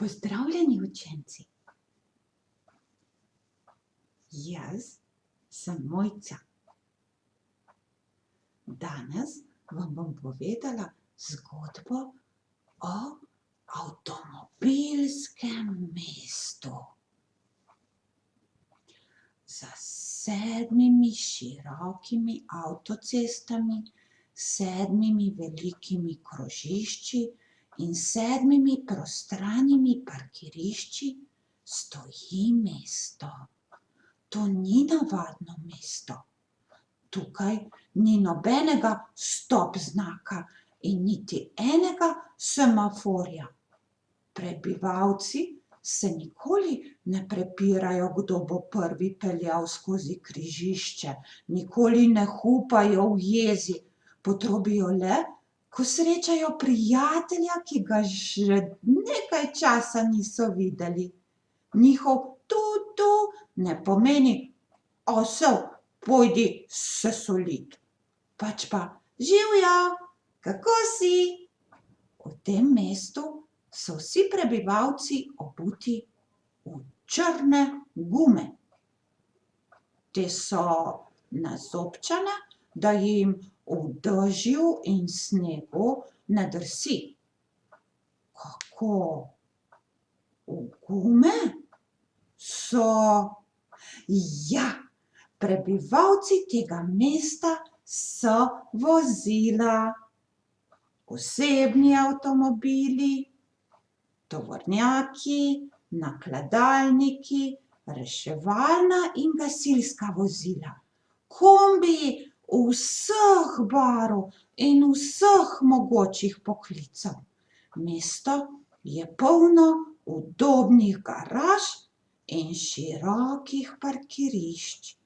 Pozdravljeni, učenci. Jaz sem Mojca. Danes vam bom povedala zgodbo o avtomobilskem mestu. Za 7 širokimi avtocestami, 7 velikimi krožišči in 7 prostranimi parkirišči stoji mesto. To ni navadno mesto. Tukaj ni nobenega stop znaka in niti enega semaforja. Prebivalci se nikoli ne prepirajo, kdo bo prvi peljal skozi križišče, nikoli ne hupajo v jezi, potrobijo le, ko srečajo prijatelja, ki ga že nekaj časa niso videli. Njihov tu ne pomeni: "Osel, pojdi se solit." Pač pa: "Živjo, kako si?" V tem mestu so vsi prebivalci obuti v črne gume. Te so nazobčane, da jim v dežju in snegu ne drsi. Kako? V gume? Ja, prebivalci tega mesta so vozila. Osebni avtomobili, tovornjaki, nakladalniki, reševalna in gasilska vozila, kombiji vseh barv in vseh mogočih poklicev. Mesto je polno udobnih garaž in širokih parkirišč.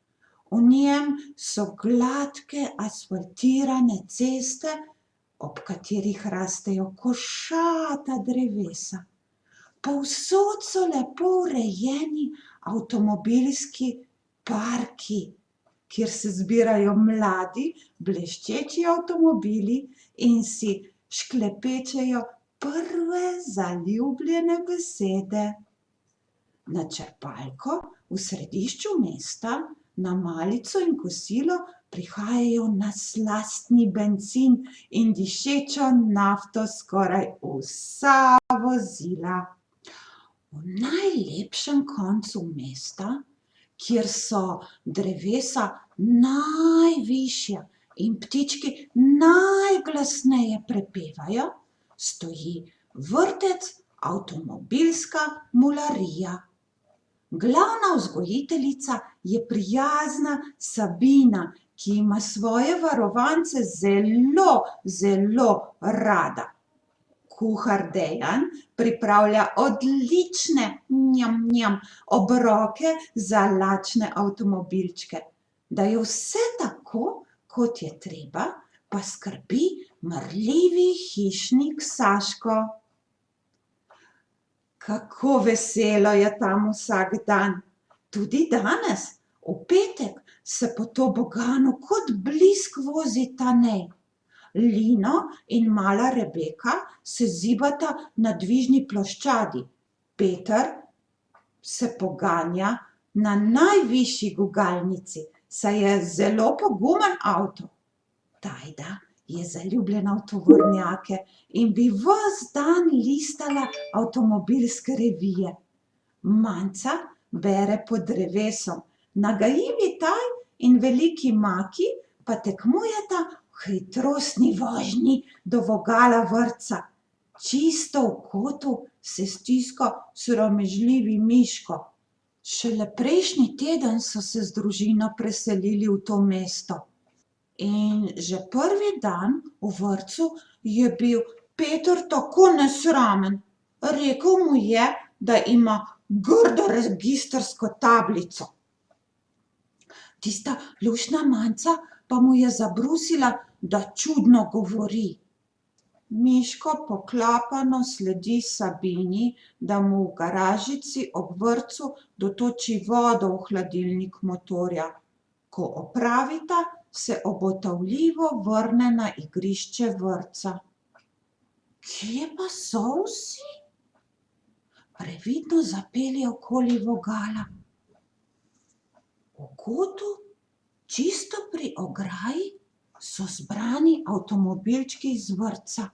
V njem so gladke asfaltirane ceste, ob katerih rastejo košata drevesa. Povsod so lepo urejeni avtomobilski parki, kjer se zbirajo mladi, bleščeči avtomobili in si šklepečejo prve zaljubljene besede. Na črpalko v središču mesta na malico in kosilo prihajajo na slastni bencin in dišečo nafto skoraj vsa vozila. V najlepšem koncu mesta, kjer so drevesa najvišja in ptički najglasneje prepevajo, stoji vrtec Avtomobilska mularija. Glavna vzgojiteljica je prijazna Sabina, ki ima svoje varovance zelo rada. Kuhar Dejan pripravlja odlične obroke za lačne avtomobilčke. Da je vse tako, kot je treba, pa skrbi marljivi hišnik Saško. Kako veselo je tam vsak dan. Tudi danes, v petek, se po toboganu kot blisk vozi Tanej. Lino in mala Rebeka se zibata na dvižni ploščadi. Peter se poganja na najvišji gugalnici, saj je zelo pogumen avto. Tajda je zaljubljena v tovornjake in bi ves dan listala avtomobilske revije. Manca bere pod drevesom, nagajivi Taj in veliki Maki pa tekmujeta v hitrostni vožnji do vogala vrtca. Čisto v kotu se stiska sramežljivi Miško. Šele prejšnji teden so se z družino preselili v to mesto. In že prvi dan v vrtcu je bil Peter tako nesramen. Rekel mu je, da ima grdo registrsko tablico. Tista luštna Manca pa mu je zabrusila, da čudno govori. Miško poklapano sledi Sabini, da mu v garažici ob vrtcu dotoči vodo v hladilnik motorja. Ko opravita, se obotavljivo vrne na igrišče vrtca. Kje pa so vsi? previdno zapelje okoli vogala. V kotu, čisto pri ograji, so zbrani avtomobilčki iz vrtca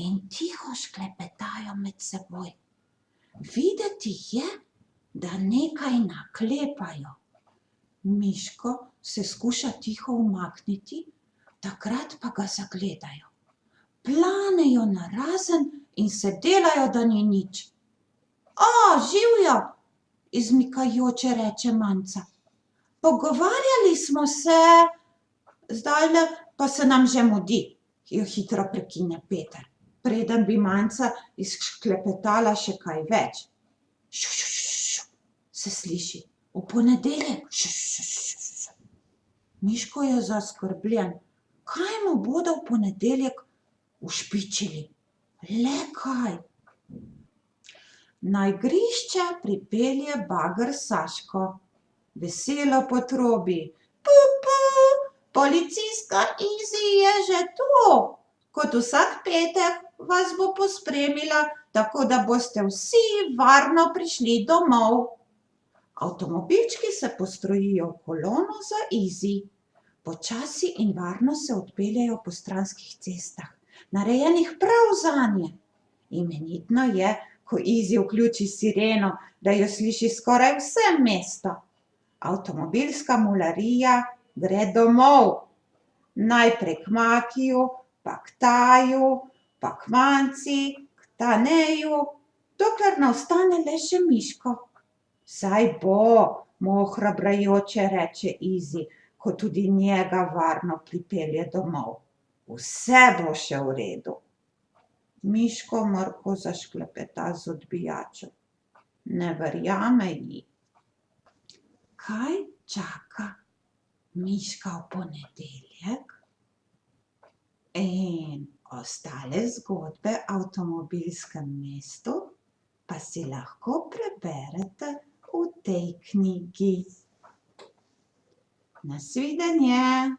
in tiho šklepetajo med seboj. Videti je, da nekaj naklepajo. Miško se skuša tiho umakniti, takrat pa ga zagledajo. Planejo narazen in se delajo, da ni nič. Živjo, izmikajoče reče Manca. Pogovarjali smo se, zdajle pa se nam že mudi, jo hitro prekine Peter, preden bi Manca izšklepetala še kaj več. Se sliši, v ponedeljek, Miško je zaskrbljen. Kaj mu bodo v ponedeljek ušpičili? Le kaj? Na igrišče pripelje bager Saško. Veselo potrobi. Policistka Izi je že tu. Kot vsak petek vas bo pospremila, tako da boste vsi varno prišli domov. Avtomobilčki se postrojijo v kolono za Izi. Počasi in varno se odpeljejo po stranskih cestah, narejenih prav zanje. Imenitno je, ko Izi vključi sireno, da jo sliši skoraj vse mesto. Avtomobilska mularija gre domov. Najprej k Makiju, pa k Taju, pa k Manci, k Taneju, dokler ne ostane le še Miško. Saj bo, mu ohrabrajoče reče Izi, ko tudi njega varno pripelje domov. Vse bo še v redu. Miško mrko zašklepeta z odbijačo. Ne verjame ji. Kaj čaka Miška v ponedeljek? In ostale zgodbe v Avtomobilskem mestu pa si lahko preberete v tej knjigi. Nasvidenje.